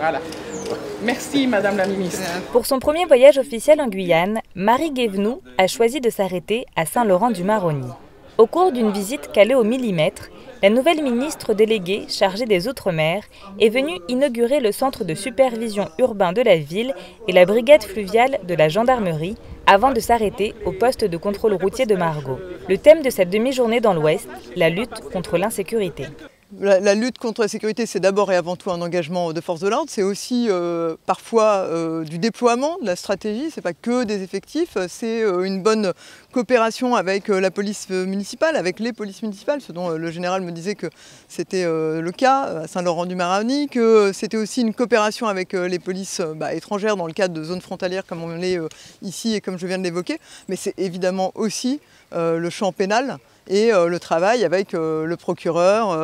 Voilà. Merci Madame la Ministre. Pour son premier voyage officiel en Guyane, Marie Guévenoux a choisi de s'arrêter à Saint-Laurent-du-Maroni. Au cours d'une visite calée au millimètre, la nouvelle ministre déléguée chargée des Outre-mer est venue inaugurer le centre de supervision urbain de la ville et la brigade fluviale de la gendarmerie avant de s'arrêter au poste de contrôle routier de Margaux. Le thème de cette demi-journée dans l'Ouest, la lutte contre l'insécurité. La lutte contre la sécurité, c'est d'abord et avant tout un engagement de force de l'ordre. C'est aussi parfois du déploiement de la stratégie. C'est pas que des effectifs. C'est une bonne coopération avec la police municipale, avec les polices municipales, ce dont le général me disait que c'était le cas à Saint-Laurent-du-Maroni, que c'était aussi une coopération avec les polices étrangères dans le cadre de zones frontalières comme on l'est ici et comme je viens de l'évoquer. Mais c'est évidemment aussi le champ pénal et le travail avec le procureur,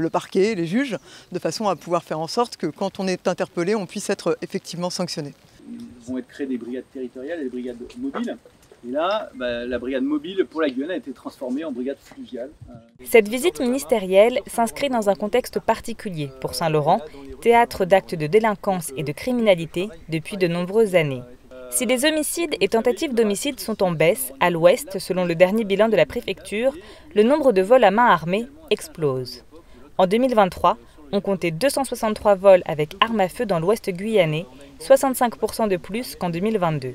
le parquet, les juges, de façon à pouvoir faire en sorte que quand on est interpellé, on puisse être effectivement sanctionné. Vont être créées des brigades territoriales et des brigades mobiles. Et là, la brigade mobile pour la Guyane a été transformée en brigade fluviale. Cette visite ministérielle s'inscrit dans un contexte particulier pour Saint-Laurent, théâtre d'actes de délinquance et de criminalité depuis de nombreuses années. Si les homicides et tentatives d'homicide sont en baisse, à l'ouest, selon le dernier bilan de la préfecture, le nombre de vols à main armée explose. En 2023, on comptait 263 vols avec armes à feu dans l'ouest guyanais, 65% de plus qu'en 2022.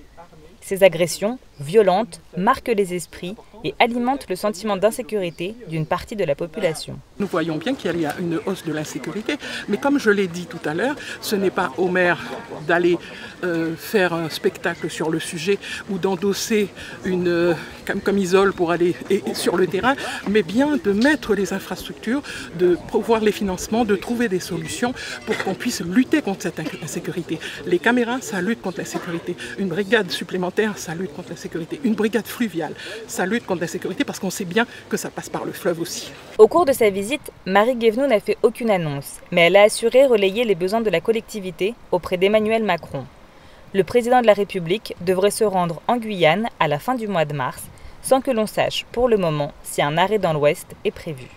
Ces agressions, violentes, marquent les esprits et alimentent le sentiment d'insécurité d'une partie de la population. Nous voyons bien qu'il y a une hausse de l'insécurité, mais comme je l'ai dit tout à l'heure, ce n'est pas au maire d'aller faire un spectacle sur le sujet ou d'endosser une camisole pour aller sur le terrain, mais bien de mettre les infrastructures, de prévoir les financements, de trouver des solutions pour qu'on puisse lutter contre cette insécurité. Les caméras, ça lutte contre l'insécurité. Une brigade supplémentaire, ça lutte contre l'insécurité. Une brigade fluviale, ça lutte contre l'insécurité parce qu'on sait bien que ça passe par le fleuve aussi. Au cours de sa visite, Marie Guévenoux n'a fait aucune annonce, mais elle a assuré relayer les besoins de la collectivité auprès d'Emmanuel Macron. Le président de la République devrait se rendre en Guyane à la fin du mois de mars, sans que l'on sache pour le moment si un arrêt dans l'Ouest est prévu.